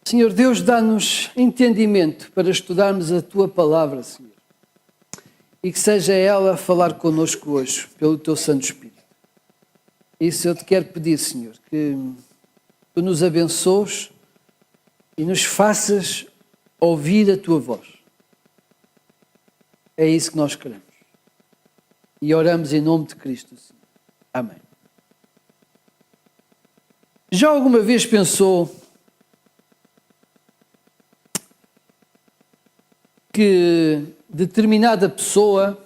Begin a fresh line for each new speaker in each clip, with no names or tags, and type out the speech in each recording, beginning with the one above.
Senhor Deus, dá-nos entendimento para estudarmos a Tua Palavra, Senhor. E que seja ela a falar connosco hoje, pelo Teu Santo Espírito. Isso eu te quero pedir, Senhor, que Tu nos abençoes e nos faças ouvir a Tua voz. É isso que nós queremos. E oramos em nome de Cristo, Senhor. Amém. Já alguma vez pensou que determinada pessoa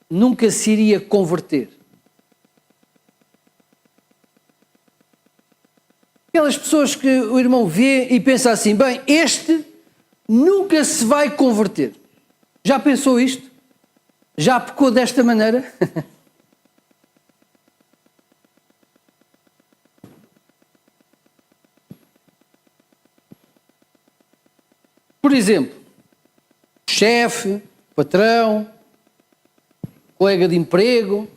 nunca se iria converter? Aquelas pessoas que o irmão vê e pensa assim, bem, este nunca se vai converter. Já pensou isto? Já pecou desta maneira? Por exemplo, chefe, patrão, colega de emprego,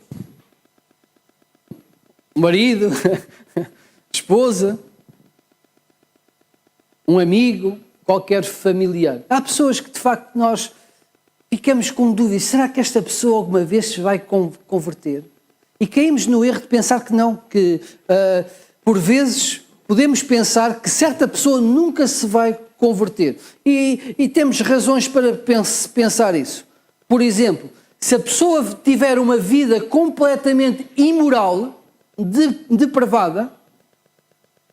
marido, esposa, um amigo, qualquer familiar. Há pessoas que de facto nós ficamos com dúvida, será que esta pessoa alguma vez se vai converter? E caímos no erro de pensar que não, que por vezes podemos pensar que certa pessoa nunca se vai converter. E temos razões para pensar isso. Por exemplo, se a pessoa tiver uma vida completamente imoral, depravada,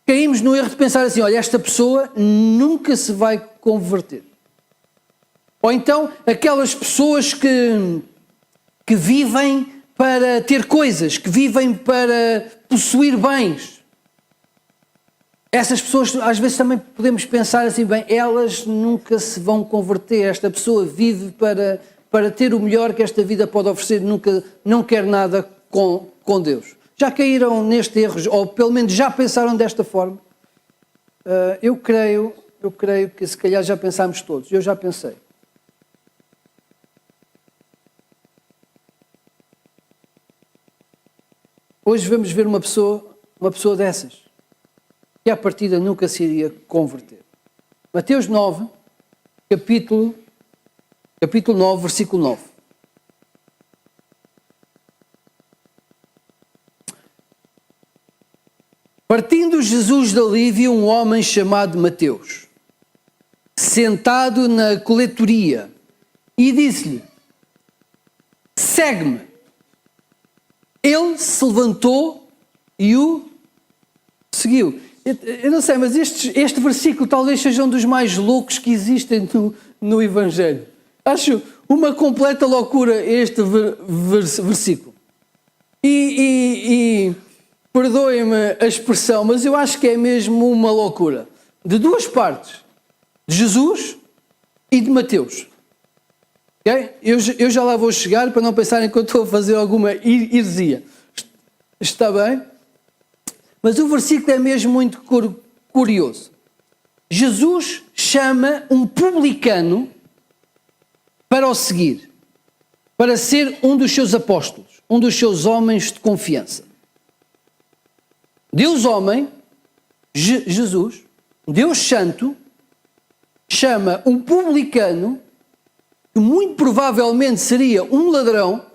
caímos no erro de pensar assim, olha, esta pessoa nunca se vai converter. Ou então, aquelas pessoas que vivem para ter coisas, que vivem para possuir bens. Essas pessoas, às vezes também podemos pensar assim, bem, elas nunca se vão converter, esta pessoa vive para ter o melhor que esta vida pode oferecer, não quer nada com Deus. Já caíram neste erro, ou pelo menos já pensaram desta forma? Eu creio que se calhar já pensámos todos, eu já pensei. Hoje vamos ver uma pessoa dessas, que à partida nunca se iria converter. Mateus 9, capítulo 9, versículo 9. Partindo Jesus dali, viu um homem chamado Mateus, sentado na coletoria, e disse-lhe, segue-me. Ele se levantou e o seguiu. Eu não sei, mas este versículo talvez seja um dos mais loucos que existem no Evangelho. Acho uma completa loucura este versículo. E perdoem-me a expressão, mas eu acho que é mesmo uma loucura. De duas partes. De Jesus e de Mateus. Okay? Eu já lá vou chegar para não pensarem que eu estou a fazer alguma heresia. Está bem? Mas o versículo é mesmo muito curioso. Jesus chama um publicano para o seguir, para ser um dos seus apóstolos, um dos seus homens de confiança. Deus homem, Jesus, Deus santo, chama um publicano, que muito provavelmente seria um ladrão,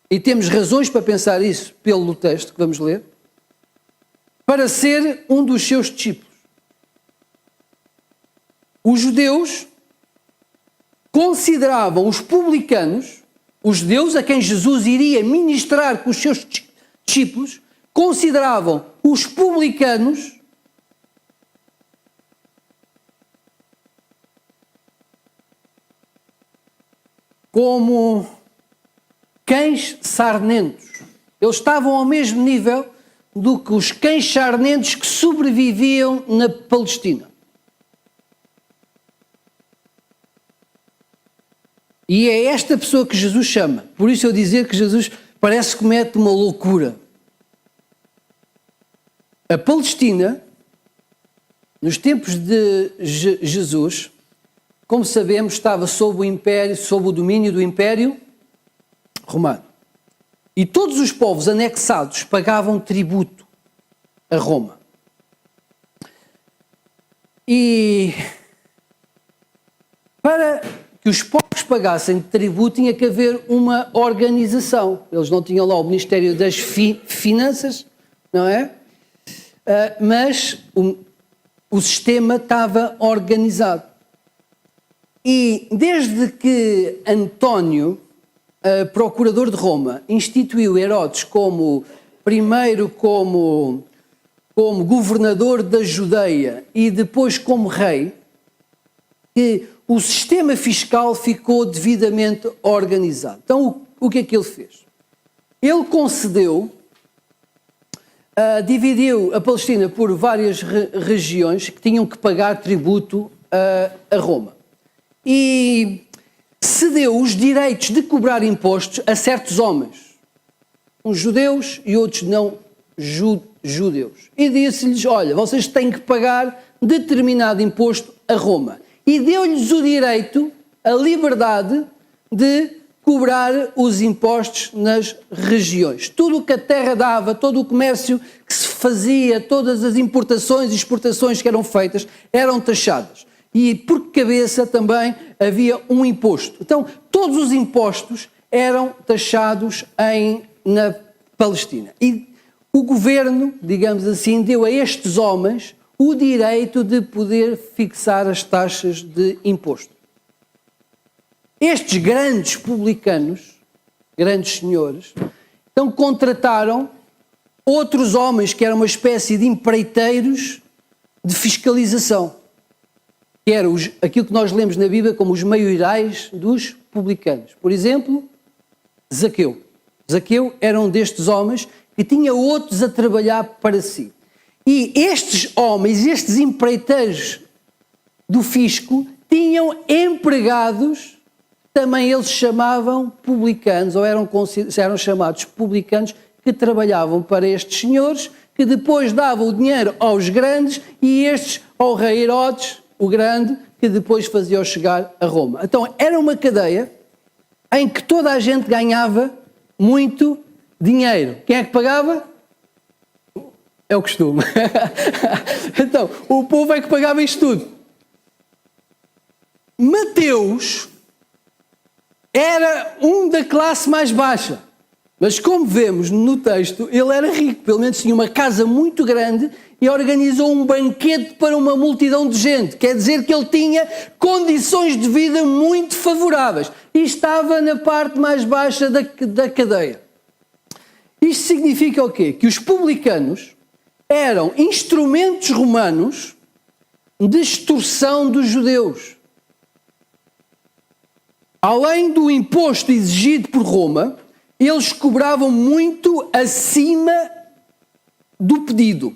e temos razões para pensar isso pelo texto que vamos ler, para ser um dos seus discípulos. Os judeus consideravam os publicanos, os judeus a quem Jesus iria ministrar com os seus discípulos, consideravam os publicanos como cães sarnentos. Eles estavam ao mesmo nível do que os cães sarnentos que sobreviviam na Palestina. E é esta pessoa que Jesus chama. Por isso eu dizer que Jesus parece que comete uma loucura. A Palestina, nos tempos de Jesus, como sabemos, estava sob o domínio do Império Romano. E todos os povos anexados pagavam tributo a Roma. E para que os povos pagassem tributo tinha que haver uma organização. Eles não tinham lá o Ministério das Finanças, não é? Mas o sistema estava organizado. E desde que António, procurador de Roma, instituiu Herodes primeiro como governador da Judeia e depois como rei, que o sistema fiscal ficou devidamente organizado. Então, o que é que ele fez? Ele dividiu a Palestina por várias regiões que tinham que pagar tributo a Roma. E cedeu os direitos de cobrar impostos a certos homens, uns judeus e outros não judeus. E disse-lhes, olha, vocês têm que pagar determinado imposto a Roma. E deu-lhes o direito, a liberdade de cobrar os impostos nas regiões. Tudo o que a terra dava, todo o comércio que se fazia, todas as importações e exportações que eram feitas, eram taxadas. E por cabeça também havia um imposto. Então, todos os impostos eram taxados na Palestina. E o governo, digamos assim, deu a estes homens o direito de poder fixar as taxas de imposto. Estes grandes publicanos, grandes senhores, então contrataram outros homens que eram uma espécie de empreiteiros de fiscalização, que eram aquilo que nós lemos na Bíblia como os maiorais dos publicanos. Por exemplo, Zaqueu. Zaqueu era um destes homens que tinha outros a trabalhar para si. E estes homens, estes empreiteiros do fisco, tinham empregados, também eles chamavam publicanos, ou eram chamados publicanos, que trabalhavam para estes senhores, que depois davam o dinheiro aos grandes e estes ao rei Herodes, o grande, que depois fazia-o chegar a Roma. Então era uma cadeia em que toda a gente ganhava muito dinheiro. Quem é que pagava? É o costume. Então, o povo é que pagava isto tudo. Mateus era um da classe mais baixa. Mas como vemos no texto, ele era rico. Pelo menos tinha uma casa muito grande e organizou um banquete para uma multidão de gente. Quer dizer que ele tinha condições de vida muito favoráveis. E estava na parte mais baixa da cadeia. Isto significa o quê? Que os publicanos eram instrumentos romanos de extorsão dos judeus. Além do imposto exigido por Roma, eles cobravam muito acima do pedido,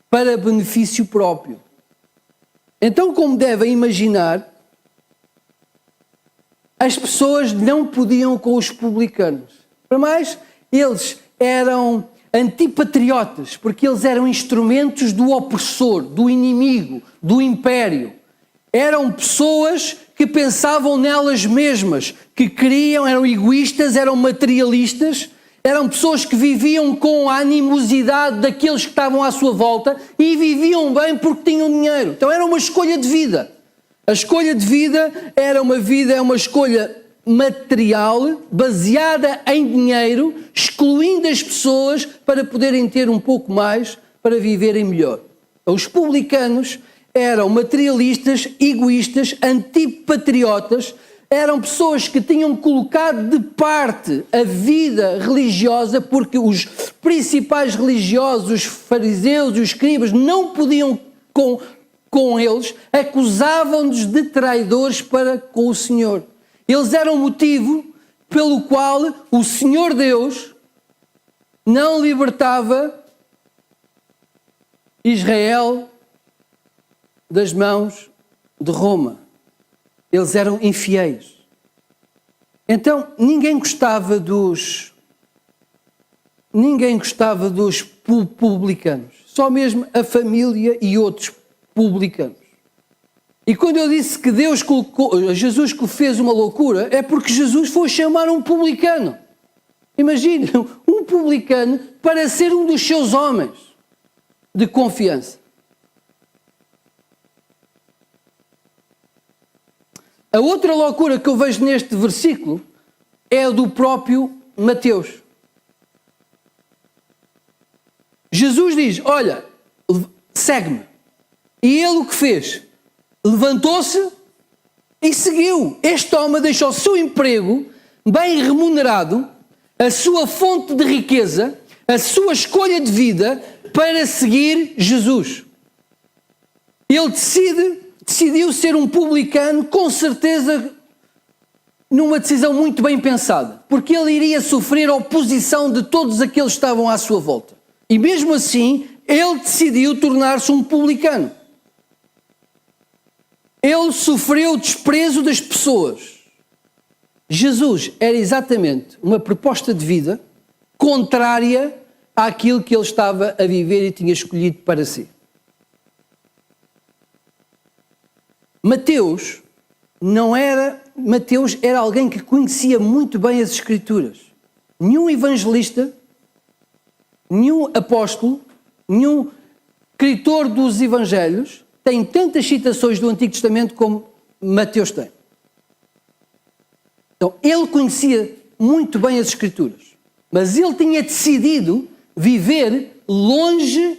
para benefício próprio. Então, como devem imaginar, as pessoas não podiam com os publicanos. Para mais, eles eram antipatriotas, porque eles eram instrumentos do opressor, do inimigo, do império. Eram pessoas que pensavam nelas mesmas, que queriam, eram egoístas, eram materialistas, eram pessoas que viviam com a animosidade daqueles que estavam à sua volta e viviam bem porque tinham dinheiro. Então era uma escolha de vida. A escolha de vida é uma escolha material, baseada em dinheiro, excluindo as pessoas para poderem ter um pouco mais, para viverem melhor. Os publicanos eram materialistas, egoístas, antipatriotas, eram pessoas que tinham colocado de parte a vida religiosa porque os principais religiosos, os fariseus e os escribas, não podiam com eles, acusavam-nos de traidores para com o Senhor. Eles eram o motivo pelo qual o Senhor Deus não libertava Israel das mãos de Roma. Eles eram infiéis. Então, ninguém gostava dos publicanos. Só mesmo a família e outros publicanos. E quando eu disse que Jesus fez uma loucura, é porque Jesus foi chamar um publicano. Imaginem, um publicano para ser um dos seus homens de confiança. A outra loucura que eu vejo neste versículo é a do próprio Mateus. Jesus diz, olha, segue-me. E ele o que fez? Levantou-se e seguiu. Este homem deixou o seu emprego bem remunerado, a sua fonte de riqueza, a sua escolha de vida para seguir Jesus. Ele decidiu ser um publicano, com certeza numa decisão muito bem pensada, porque ele iria sofrer a oposição de todos aqueles que estavam à sua volta. E mesmo assim, ele decidiu tornar-se um publicano. Ele sofreu o desprezo das pessoas. Jesus era exatamente uma proposta de vida contrária àquilo que ele estava a viver e tinha escolhido para si. Mateus era alguém que conhecia muito bem as Escrituras. Nenhum evangelista, nenhum apóstolo, nenhum escritor dos Evangelhos tem tantas citações do Antigo Testamento como Mateus tem. Então, ele conhecia muito bem as Escrituras, mas ele tinha decidido viver longe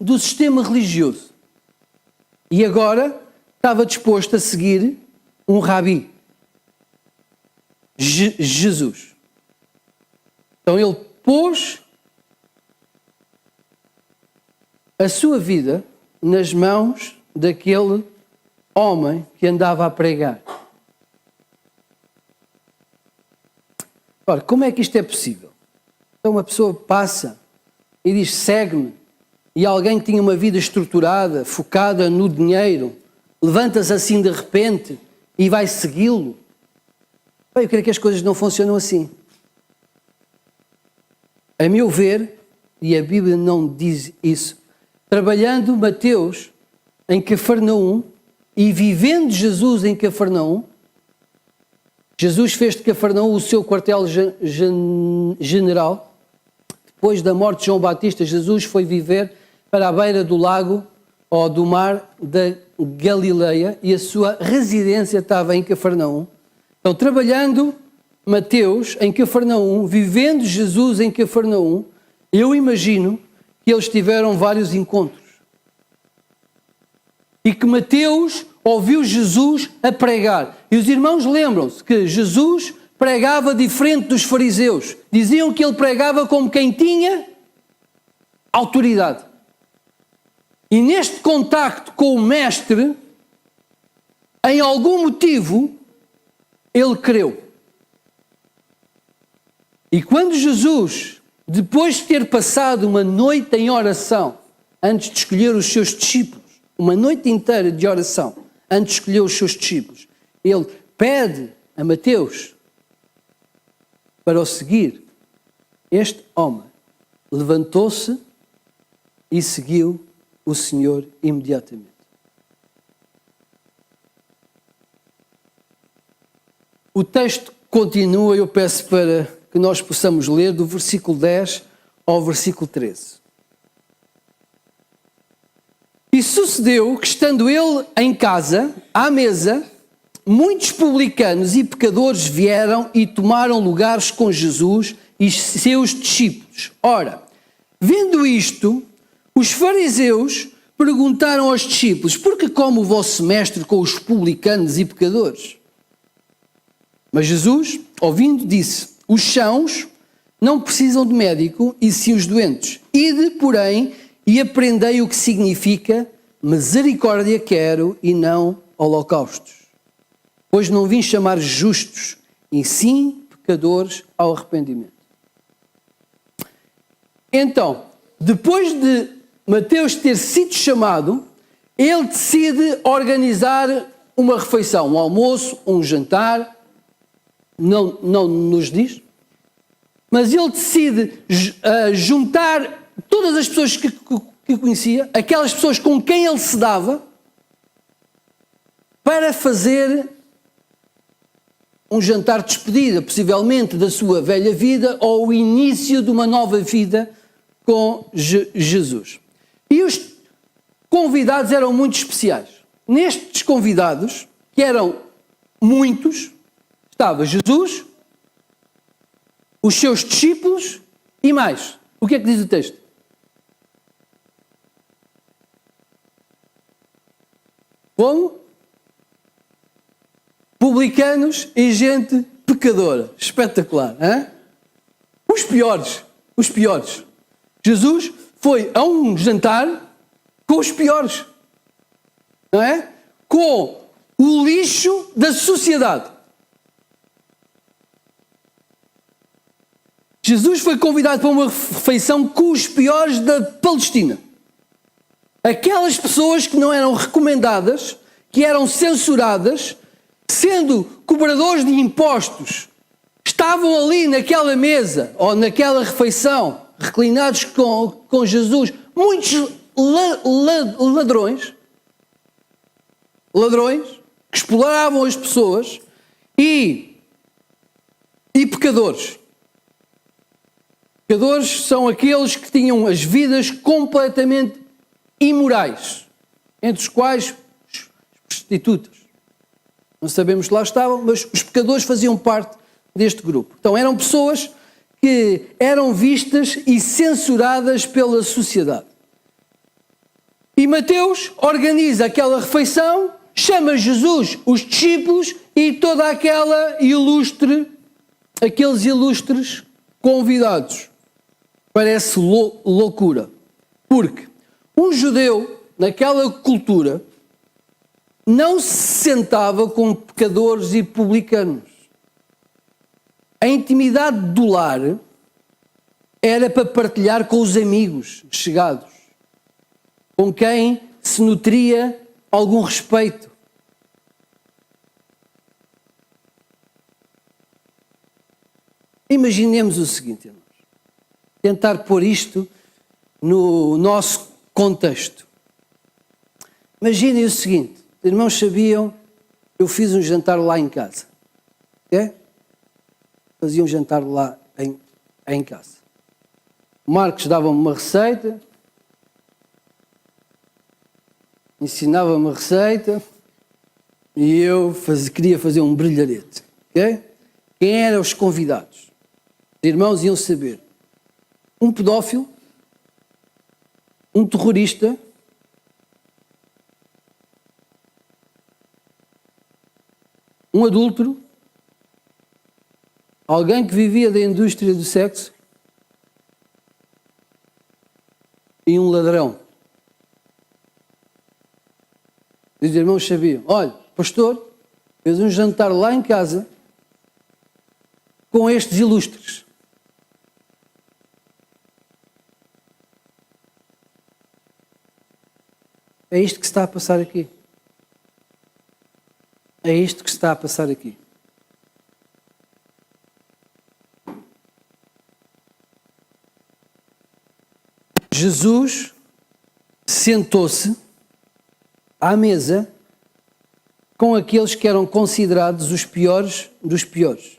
do sistema religioso. E agora estava disposto a seguir um rabi, Jesus. Então ele pôs a sua vida nas mãos daquele homem que andava a pregar. Ora, como é que isto é possível? Então uma pessoa passa e diz, segue-me, e alguém que tinha uma vida estruturada, focada no dinheiro, levanta-se assim de repente e vai segui-lo. Eu creio que as coisas não funcionam assim. A meu ver, e a Bíblia não diz isso, trabalhando Mateus em Cafarnaum e vivendo Jesus em Cafarnaum, Jesus fez de Cafarnaum o seu quartel general. Depois da morte de João Batista, Jesus foi viver para a beira do lago ou do mar da Galileia e a sua residência estava em Cafarnaum. Então, trabalhando Mateus em Cafarnaum, vivendo Jesus em Cafarnaum, eu imagino que eles tiveram vários encontros. E que Mateus ouviu Jesus a pregar. E os irmãos lembram-se que Jesus pregava diferente dos fariseus. Diziam que ele pregava como quem tinha autoridade. E neste contacto com o mestre, em algum motivo, ele creu. E quando Jesus, depois de ter passado uma noite em oração, antes de escolher os seus discípulos, uma noite inteira de oração, antes de escolher os seus discípulos, ele pede a Mateus para o seguir. Este homem levantou-se e seguiu o Senhor imediatamente. O texto continua, eu peço para que nós possamos ler do versículo 10 ao versículo 13. E sucedeu que, estando ele em casa, à mesa, muitos publicanos e pecadores vieram e tomaram lugares com Jesus e seus discípulos. Ora, vendo isto, os fariseus perguntaram aos discípulos, por que come o vosso mestre com os publicanos e pecadores? Mas Jesus, ouvindo, disse, os sãos não precisam de médico, e sim os doentes. Ide, porém, e aprendei o que significa misericórdia quero e não holocaustos. Pois não vim chamar justos, e sim pecadores ao arrependimento. Então, depois de Mateus ter sido chamado, ele decide organizar uma refeição, um almoço, um jantar, não nos diz, mas ele decide juntar todas as pessoas que conhecia, aquelas pessoas com quem ele se dava, para fazer um jantar de despedida, possivelmente da sua velha vida ou o início de uma nova vida com Jesus. E os convidados eram muito especiais. Nestes convidados, que eram muitos, estava Jesus, os seus discípulos e mais. O que é que diz o texto? Como? Publicanos e gente pecadora. Espetacular, hein? Os piores. Jesus foi a um jantar com os piores, não é? Com o lixo da sociedade. Jesus foi convidado para uma refeição com os piores da Palestina. Aquelas pessoas que não eram recomendadas, que eram censuradas, sendo cobradores de impostos, estavam ali naquela mesa ou naquela refeição, reclinados com Jesus, muitos ladrões que exploravam as pessoas e pecadores. Pecadores são aqueles que tinham as vidas completamente imorais, entre os quais as prostitutas. Não sabemos que lá estavam, mas os pecadores faziam parte deste grupo. Então eram pessoas que eram vistas e censuradas pela sociedade. E Mateus organiza aquela refeição, chama Jesus, os discípulos e toda aqueles ilustres convidados. Parece loucura. Porque um judeu, naquela cultura, não se sentava com pecadores e publicanos. A intimidade do lar era para partilhar com os amigos chegados, com quem se nutria algum respeito. Imaginemos o seguinte, irmãos. Tentar pôr isto no nosso contexto. Imaginem o seguinte, os irmãos sabiam, eu fiz um jantar lá em casa. Ok? Fazia um jantar lá em casa. O Marcos dava-me uma receita, ensinava-me uma receita e eu queria fazer um brilharete. Ok? Quem eram os convidados? Os irmãos iam saber. Um pedófilo, um terrorista, um adúltero, alguém que vivia da indústria do sexo e um ladrão. Os irmãos sabiam, olha, pastor, fez um jantar lá em casa com estes ilustres. É isto que se está a passar aqui. É isto que se está a passar aqui. Jesus sentou-se à mesa com aqueles que eram considerados os piores dos piores.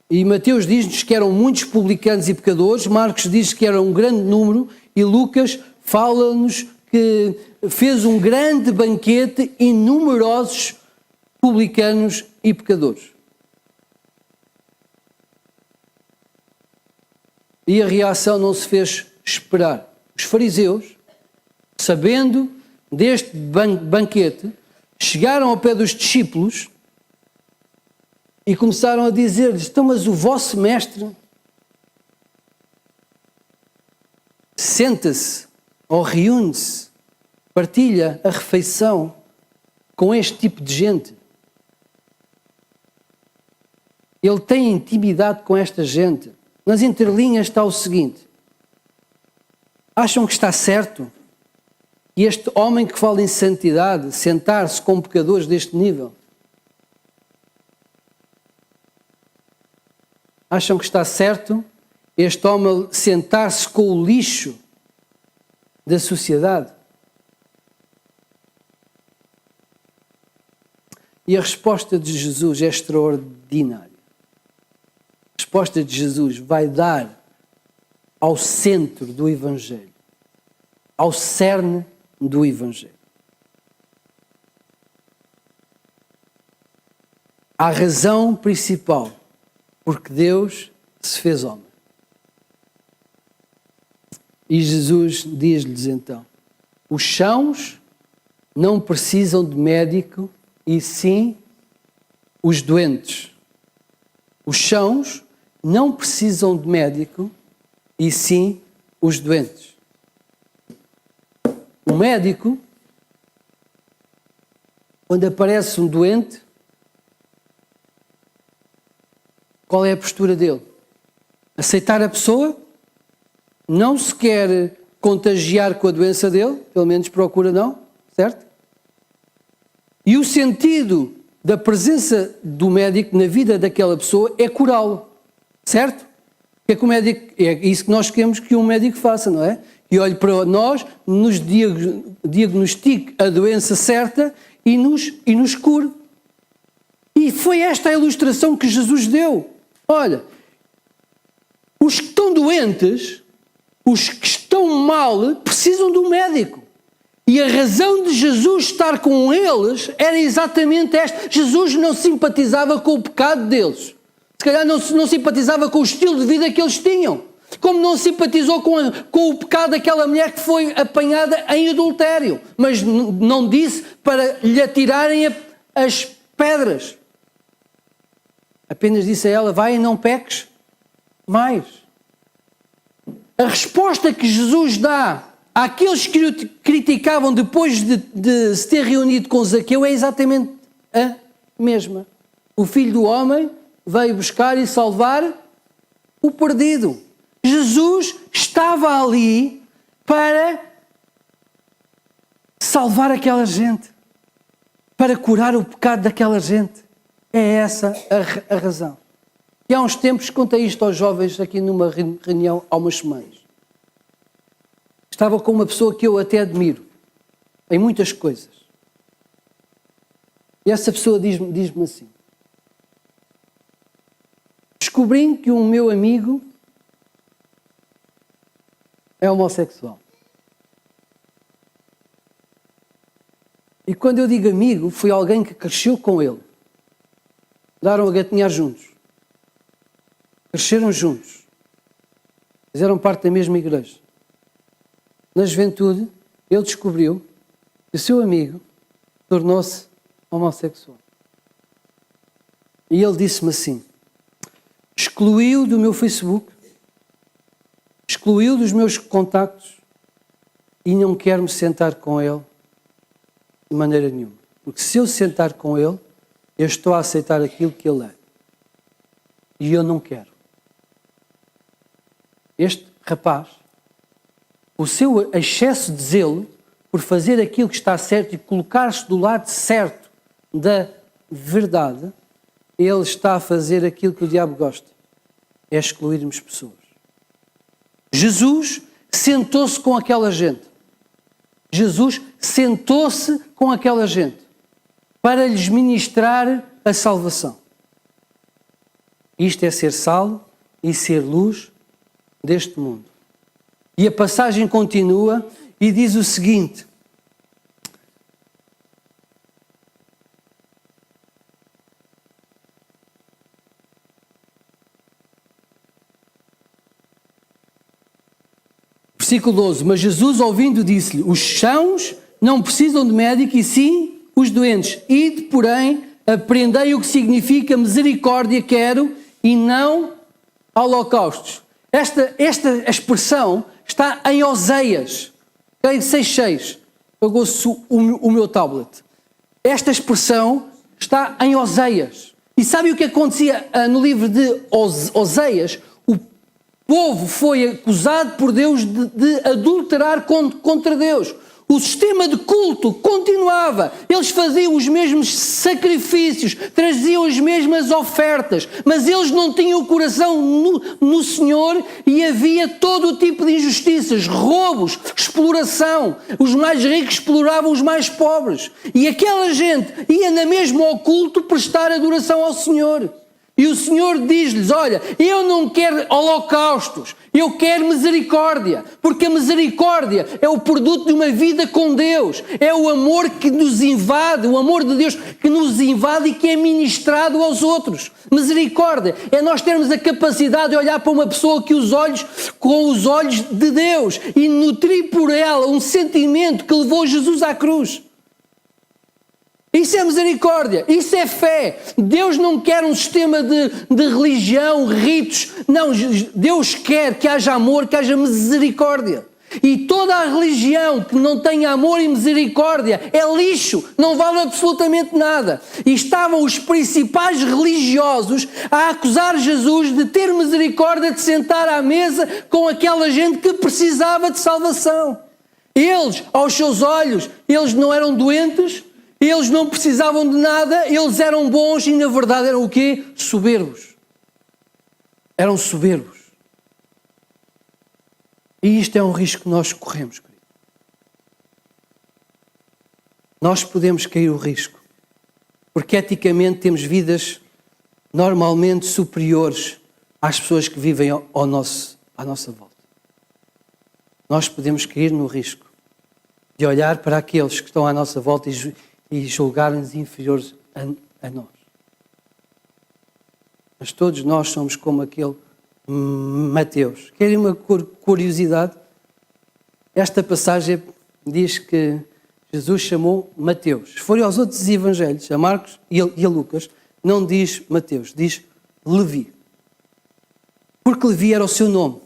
E Mateus diz-nos que eram muitos publicanos e pecadores, Marcos diz que era um grande número e Lucas fala-nos que fez um grande banquete e numerosos publicanos e pecadores. E a reação não se fez esperar. Os fariseus, sabendo deste banquete, chegaram ao pé dos discípulos e começaram a dizer-lhes, então, mas o vosso mestre senta-se ou reúne-se, partilha a refeição com este tipo de gente. Ele tem intimidade com esta gente. Nas entrelinhas está o seguinte, acham que está certo que este homem que fala em santidade sentar-se com pecadores deste nível? Acham que está certo este homem sentar-se com o lixo da sociedade? E a resposta de Jesus é extraordinária. A resposta de Jesus vai dar ao centro do Evangelho, ao cerne do Evangelho. à razão principal, porque Deus se fez homem. E Jesus diz-lhes então: os sãos não precisam de médico, e sim os doentes. Os sãos não precisam de médico, e sim os doentes. O médico, quando aparece um doente, qual é a postura dele? Aceitar a pessoa? Não se quer contagiar com a doença dele, pelo menos procura não, certo? E o sentido da presença do médico na vida daquela pessoa é curá-lo, certo? É que o médico, é isso que nós queremos que um médico faça, não é? E olhe para nós, nos diagnostique a doença certa e nos cure. E foi esta a ilustração que Jesus deu. Olha, os que estão doentes, os que estão mal, precisam de um médico. E a razão de Jesus estar com eles era exatamente esta. Jesus não simpatizava com o pecado deles. Se calhar não simpatizava com o estilo de vida que eles tinham. Como não simpatizou com o pecado daquela mulher que foi apanhada em adultério. Mas não disse para lhe atirarem as pedras. Apenas disse a ela: vai e não peques mais. A resposta que Jesus dá àqueles que o criticavam depois de se ter reunido com Zaqueu é exatamente a mesma. O Filho do Homem veio buscar e salvar o perdido. Jesus estava ali para salvar aquela gente, para curar o pecado daquela gente. É essa a razão. E há uns tempos contei isto aos jovens aqui numa reunião há umas semanas. Estava com uma pessoa que eu até admiro em muitas coisas. E essa pessoa diz-me assim: descobri que um meu amigo é homossexual. E quando eu digo amigo, foi alguém que cresceu com ele. Daram a gatinhar juntos. Cresceram juntos. Fizeram parte da mesma igreja. Na juventude, ele descobriu que o seu amigo tornou-se homossexual. E ele disse-me assim: excluiu do meu Facebook, excluiu dos meus contactos e não quero me sentar com ele de maneira nenhuma. Porque se eu sentar com ele, eu estou a aceitar aquilo que ele é. E eu não quero. Este rapaz, o seu excesso de zelo por fazer aquilo que está certo e colocar-se do lado certo da verdade, ele está a fazer aquilo que o diabo gosta. É excluirmos pessoas. Jesus sentou-se com aquela gente. Jesus sentou-se com aquela gente para lhes ministrar a salvação. Isto é ser sal e ser luz deste mundo. E a passagem continua e diz o seguinte: versículo 12, mas Jesus, ouvindo, disse-lhe: os sãos não precisam de médico, e sim os doentes. Ide, porém, aprendei o que significa misericórdia quero e não holocaustos. Esta expressão está em Oseias 6:6. Pagou-se o meu tablet. Esta expressão está em Oseias. E sabe o que acontecia no livro de Oseias? O povo foi acusado por Deus de adulterar contra Deus. O sistema de culto continuava. Eles faziam os mesmos sacrifícios, traziam as mesmas ofertas, mas eles não tinham o coração no Senhor e havia todo o tipo de injustiças, roubos, exploração. Os mais ricos exploravam os mais pobres. E aquela gente ia na mesma ao culto prestar adoração ao Senhor. E o Senhor diz-lhes, olha, eu não quero holocaustos, eu quero misericórdia, porque a misericórdia é o produto de uma vida com Deus, é o amor que nos invade, o amor de Deus que nos invade e que é ministrado aos outros. Misericórdia é nós termos a capacidade de olhar para uma pessoa com os olhos de Deus e nutrir por ela um sentimento que levou Jesus à cruz. Isso é misericórdia, isso é fé. Deus não quer um sistema de religião, ritos. Não, Deus quer que haja amor, que haja misericórdia. E toda a religião que não tem amor e misericórdia é lixo, não vale absolutamente nada. E estavam os principais religiosos a acusar Jesus de ter misericórdia de sentar à mesa com aquela gente que precisava de salvação. Eles, aos seus olhos, eles não eram doentes, eles não precisavam de nada, eles eram bons e na verdade eram o quê? Soberbos. Eram soberbos. E isto é um risco que nós corremos, querido. Nós podemos cair o risco, porque eticamente temos vidas normalmente superiores às pessoas que vivem à nossa volta. Nós podemos cair no risco de olhar para aqueles que estão à nossa volta e julgar-nos inferiores a nós. Mas todos nós somos como aquele Mateus. Querem uma curiosidade? Esta passagem diz que Jesus chamou Mateus. Se forem aos outros evangelhos, a Marcos e a Lucas, não diz Mateus, diz Levi. Porque Levi era o seu nome.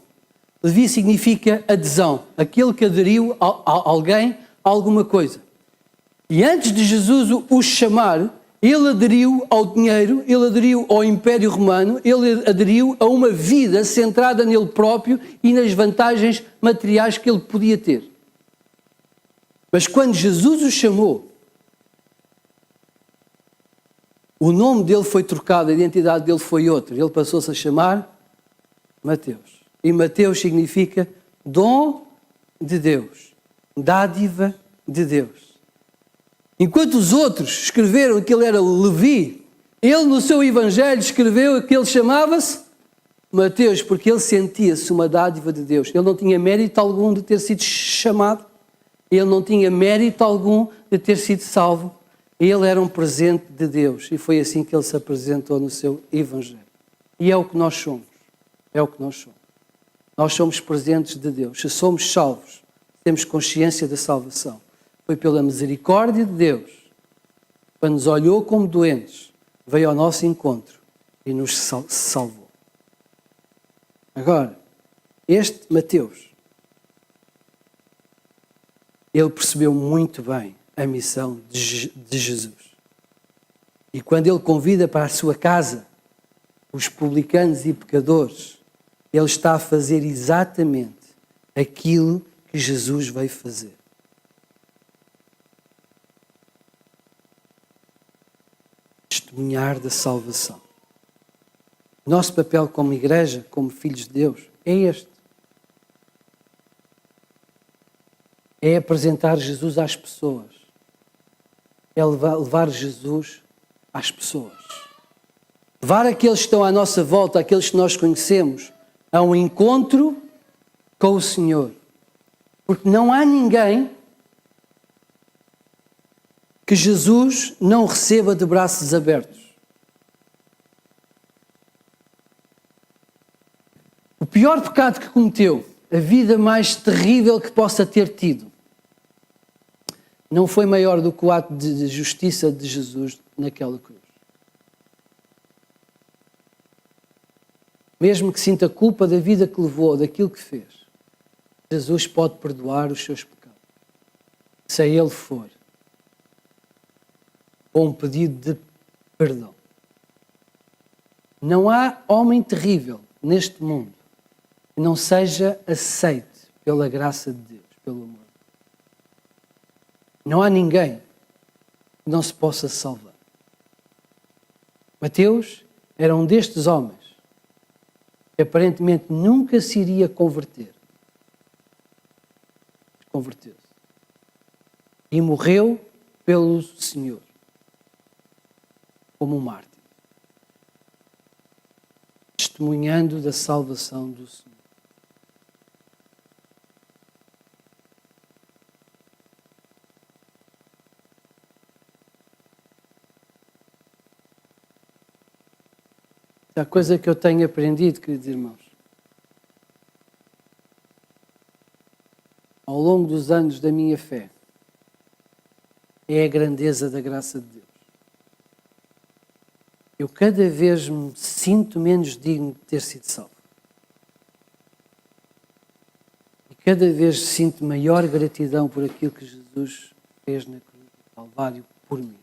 Levi significa adesão, aquele que aderiu a alguém, a alguma coisa. E antes de Jesus o chamar, ele aderiu ao dinheiro, ele aderiu ao Império Romano, ele aderiu a uma vida centrada nele próprio e nas vantagens materiais que ele podia ter. Mas quando Jesus o chamou, o nome dele foi trocado, a identidade dele foi outra. Ele passou-se a chamar Mateus. E Mateus significa dom de Deus, dádiva de Deus. Enquanto os outros escreveram que ele era Levi, ele no seu evangelho escreveu que ele chamava-se Mateus, porque ele sentia-se uma dádiva de Deus. Ele não tinha mérito algum de ter sido chamado, ele não tinha mérito algum de ter sido salvo. Ele era um presente de Deus e foi assim que ele se apresentou no seu evangelho. E é o que nós somos. É o que nós somos. Nós somos presentes de Deus. Se somos salvos, temos consciência da salvação. Foi pela misericórdia de Deus, quando nos olhou como doentes, veio ao nosso encontro e nos salvou. Agora, este Mateus, ele percebeu muito bem a missão de Jesus. E quando ele convida para a sua casa os publicanos e pecadores, ele está a fazer exatamente aquilo que Jesus veio fazer. Testemunhar da salvação. Nosso papel como igreja, como filhos de Deus, é este. É apresentar Jesus às pessoas. É levar Jesus às pessoas. Levar aqueles que estão à nossa volta, aqueles que nós conhecemos, a um encontro com o Senhor. Porque não há ninguém que Jesus não receba de braços abertos. O pior pecado que cometeu, a vida mais terrível que possa ter tido, não foi maior do que o ato de justiça de Jesus naquela cruz. Mesmo que sinta culpa da vida que levou, daquilo que fez, Jesus pode perdoar os seus pecados. Se a Ele for. Ou um pedido de perdão. Não há homem terrível neste mundo que não seja aceite pela graça de Deus, pelo amor. Não há ninguém que não se possa salvar. Mateus era um destes homens que aparentemente nunca se iria converter. Converteu-se. E morreu pelo Senhor. Como um mártir. testemunhando da salvação do Senhor. A coisa que eu tenho aprendido, queridos irmãos, ao longo dos anos da minha fé, é a grandeza da graça de Deus. Eu cada vez me sinto menos digno de ter sido salvo. E cada vez sinto maior gratidão por aquilo que Jesus fez na cruz do Calvário por mim.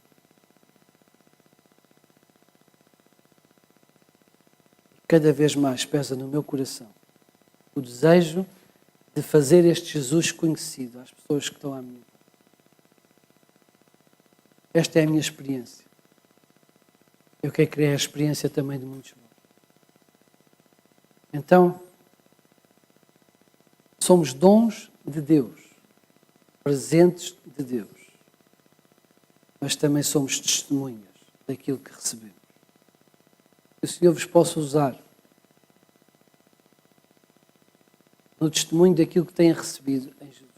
Cada vez mais pesa no meu coração o desejo de fazer este Jesus conhecido às pessoas que estão à minha volta. Esta é a minha experiência. Eu quero criar a experiência também de muitos. Então, somos dons de Deus, presentes de Deus, mas também somos testemunhas daquilo que recebemos. Que o Senhor vos possa usar no testemunho daquilo que têm recebido em Jesus.